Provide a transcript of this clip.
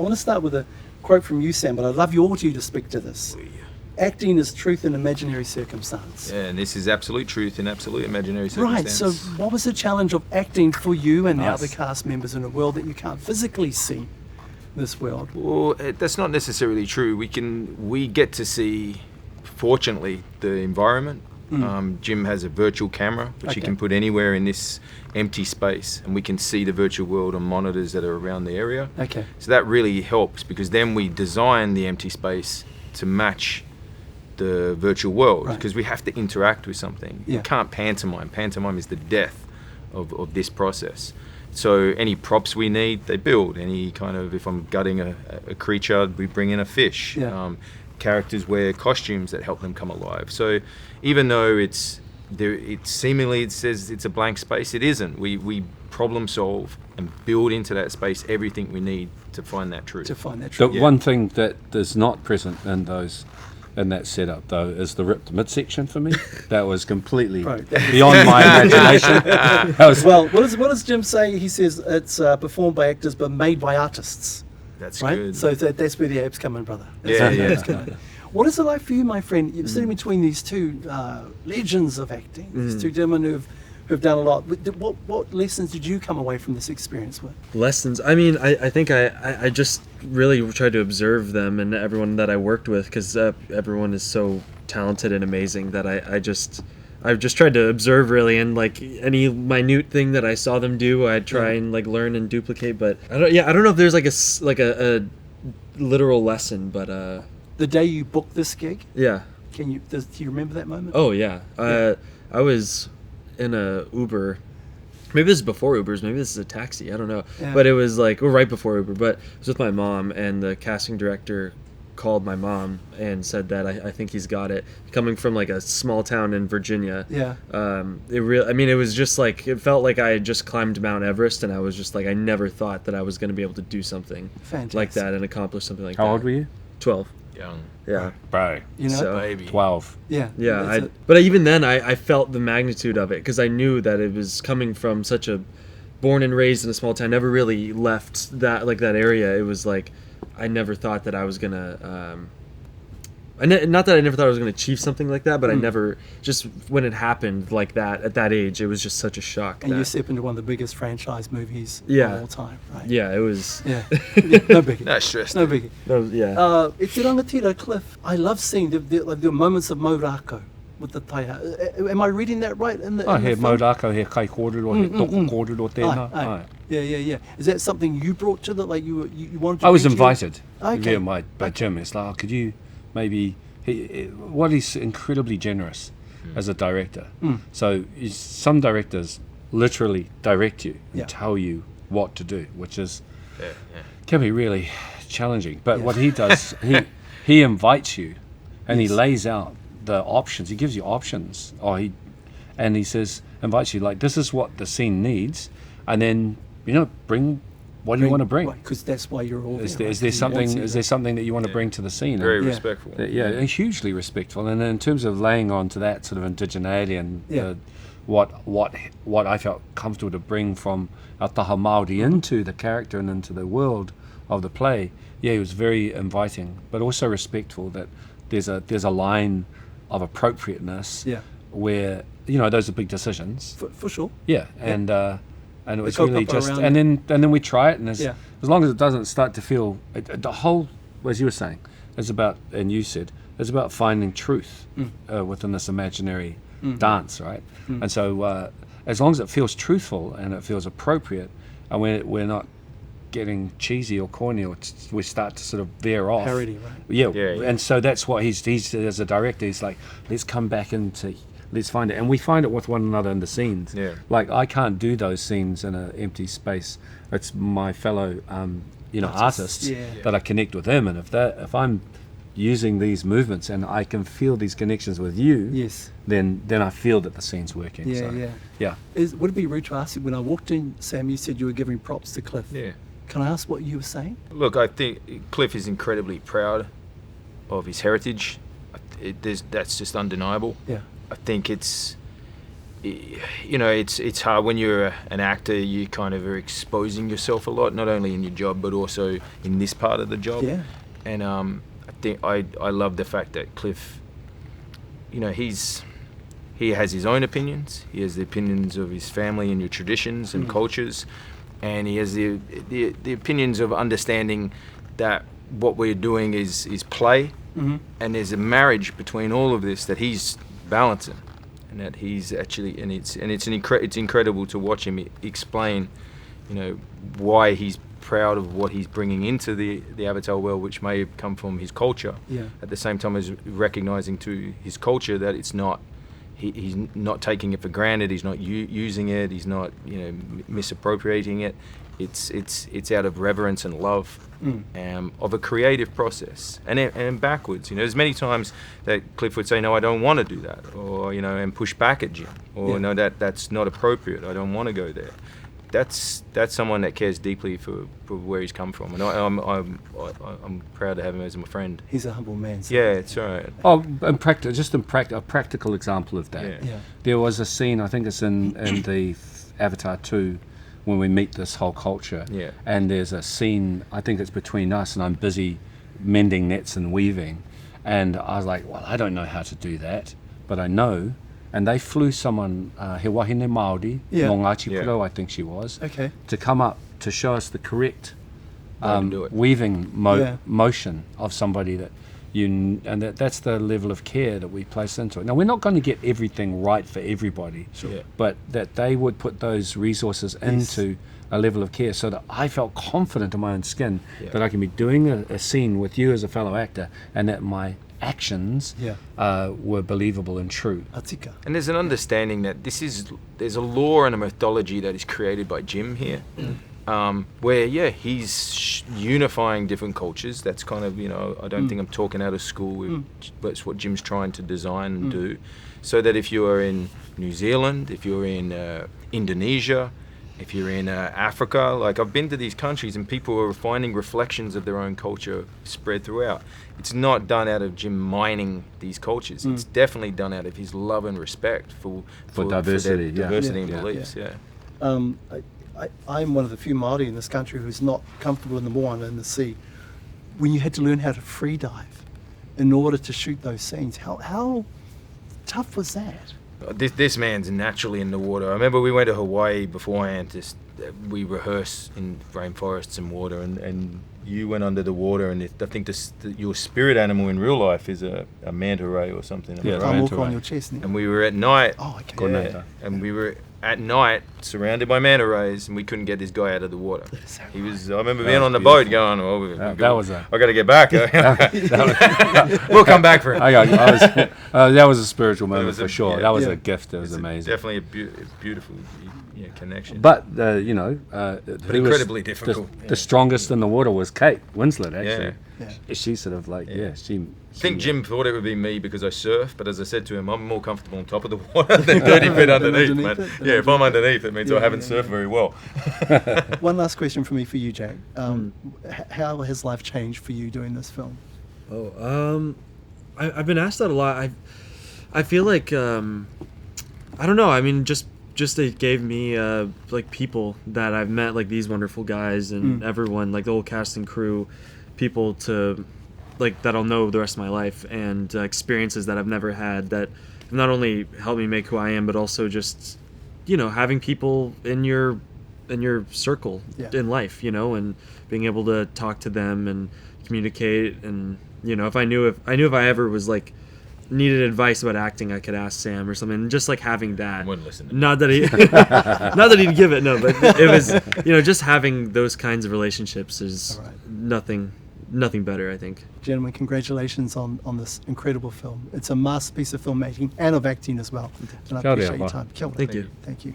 I want to start with a quote from you, Sam, but I'd love you to speak to this. Acting is truth in imaginary circumstance. Yeah, and this is absolute truth in absolute imaginary circumstance. Right, so what was the challenge of acting for you and the other cast members in a world that you can't physically see, this world? Well, that's not necessarily true. We get to see, fortunately, the environment. Jim has a virtual camera, which he can put anywhere in this empty space, and we can see the virtual world on monitors that are around the area. Okay. So that really helps, because then we design the empty space to match the virtual world, because we have to interact with something. You can't pantomime. Pantomime is the death of this process. So any props we need, they build. Any kind of, if I'm gutting a creature, we bring in a fish. Characters wear costumes that help them come alive. So even though it seemingly it says it's a blank space, it isn't. We problem solve and build into that space everything we need to find that truth. The one thing that is not present in that setup, though, is the ripped midsection for me. That was completely beyond my imagination. Well, what does Jim say? He says it's performed by actors but made by artists. That's right? good. So that's where the abs come in, brother. Yeah. What is it like for you, my friend? You're sitting between these two legends of acting, these two gentlemen who've done a lot. What lessons did you come away from this experience with? Lessons? I mean, I think I just really tried to observe them and everyone that I worked with, because everyone is so talented and amazing that I've just tried to observe, really, and like any minute thing that I saw them do, I'd try and like learn and duplicate. But I don't know if there's a literal lesson, but the day you booked this gig, do you remember that moment? Oh yeah. I was in a Uber. Maybe this is before Ubers, maybe this is a taxi, I don't know. But it was like, right before Uber, but it was with my mom, and the casting director called my mom and said that I think he's got it. Coming from like a small town in Virginia. It was just like, it felt like I had just climbed Mount Everest, and I was just like, I never thought that I was going to be able to do something like that and accomplish something like that. How old were you? 12. Young. Yeah. Bro. Baby. 12. Yeah. But even then, I felt the magnitude of it, because I knew that it was coming from such a born and raised in a small town, never really left that area. It was like, I never thought that I was gonna. Not that I never thought I was gonna achieve something like that, but I never. Just when it happened like that at that age, it was just such a shock. And you step into one of the biggest franchise movies of all time, right? Yeah, it was. Yeah, no biggie. No stress. No biggie. It's Te Rangatira, Cliff. I love seeing the moments of Maurako with the taiha. Am I reading that right? He Maurako, he kai kōrero, he toko kōrero tēnā. Yeah. Is that something you brought to you wanted to? I was invited by Jim. It's like, could you maybe... he's incredibly generous as a director. So some directors literally direct you and tell you what to do, which is can be really challenging. But what he does, he invites you and he lays out the options. He gives you options, and he says, invites you, like, this is what the scene needs, and then bring what do you want to bring, because that's why you're all is there something that you want to bring to the scene? Very respectful. Hugely respectful. And in terms of laying on to that sort of indigeneity and what I felt comfortable to bring from our taha Māori into the character and into the world of the play, he was very inviting, but also respectful that there's a line of appropriateness where those are big decisions for sure. And it was really just, and then we try it, and as long as it doesn't start to feel, the whole, as you were saying, it's about finding truth within this imaginary dance, right? And so as long as it feels truthful and it feels appropriate, and we're not getting cheesy or corny, or we start to sort of veer off. Parody, right? And so that's what he's as a director, he's like, let's come back into... Let's find it, and we find it with one another in the scenes. Like, I can't do those scenes in an empty space. It's my fellow, artists that I connect with them, and if I'm using these movements and I can feel these connections with you, then I feel that the scene's working. Would it be rude to ask you, when I walked in, Sam, you said you were giving props to Cliff? Can I ask what you were saying? Look, I think Cliff is incredibly proud of his heritage. That's just undeniable. I think it's you know, it's hard when you're an actor. You kind of are exposing yourself a lot, not only in your job but also in this part of the job. Yeah. And I think I love the fact that Cliff, you know, he has his own opinions. He has the opinions of his family and your traditions and cultures, and he has the opinions of understanding that what we're doing is play, and there's a marriage between all of this that he's balancing, and that he's actually, and it's incredible to watch him explain, you know, why he's proud of what he's bringing into the Avatar world, which may have come from his culture. Yeah. At the same time as recognizing to his culture that it's not, he's not taking it for granted. He's not using it. He's not, you know, misappropriating it. It's out of reverence and love of a creative process, and backwards. You know, there's many times that Cliff would say, "No, I don't want to do that," or, you know, and push back at Jim, or "No, that's not appropriate. I don't want to go there." That's someone that cares deeply for where he's come from, and I'm proud to have him as my friend. He's a humble man. So. Yeah, it's all right. Oh, a practical example of that. Yeah. There was a scene, I think it's in the Avatar 2, when we meet this whole culture. Yeah. And there's a scene, I think it's between us, and I'm busy mending nets and weaving. And I was like, well, I don't know how to do that, but I know. And they flew someone, He Wahine Māori, Mō Ngāti Puro, I think she was, to come up to show us the correct weaving motion of somebody that and that's the level of care that we place into it. Now, we're not going to get everything right for everybody, but that they would put those resources into a level of care, so that I felt confident in my own skin that I can be doing a scene with you as a fellow actor, and that my actions were believable and true. Atika. And there's an understanding that there's a lore and a mythology that is created by Jim here, where he's unifying different cultures. That's kind of, you know, I don't think I'm talking out of school with, that's what Jim's trying to design and do, so that if you are in New Zealand, if you're in Indonesia, if you're in Africa, like I've been to these countries and people are finding reflections of their own culture spread throughout. It's not done out of Jim mining these cultures. It's definitely done out of his love and respect for diversity, diversity and beliefs. I'm one of the few Māori in this country who's not comfortable in the moana in the sea. When you had to learn how to free dive in order to shoot those scenes, how tough was that? This man's naturally in the water. I remember we went to Hawaii beforehand. We rehearse in rainforests and water, and you went under the water, and I think your spirit animal in real life is a manta ray or something. Yeah, walk on your chest. And we were at night. Oh, okay. And we were at night surrounded by manta rays, and we couldn't get this guy out of the water. I remember being on the boat going, I got to get back. We'll come back for it. That was a spiritual moment for sure. That was a gift. It was amazing. Definitely a beautiful connection. But you know, but incredibly difficult. The strongest in the water was Kate Winslet. Actually, Yeah. She sort of like I think Jim thought it would be me because I surf, but as I said to him, I'm more comfortable on top of the water than 30 feet underneath. If I'm underneath, it means I haven't surfed very well. One last question from me for you, Jack. How has life changed for you doing this film? I've been asked that a lot. I feel like I don't know. I mean, just it gave me like people that I've met, like these wonderful guys and everyone, like the whole cast and crew, people to like that I'll know the rest of my life, and experiences that I've never had that have not only helped me make who I am, but also just, you know, having people in your circle in life, you know, and being able to talk to them and communicate. And, you know, if I knew if I ever was like needed advice about acting, I could ask Sam or something. And just like having that, wouldn't listen to not that he not that he'd give it, no, but it was, you know, just having those kinds of relationships is nothing better, I think. Gentlemen, congratulations on this incredible film. It's a masterpiece of filmmaking and of acting as well. And I appreciate your time. Thank you. Thank you.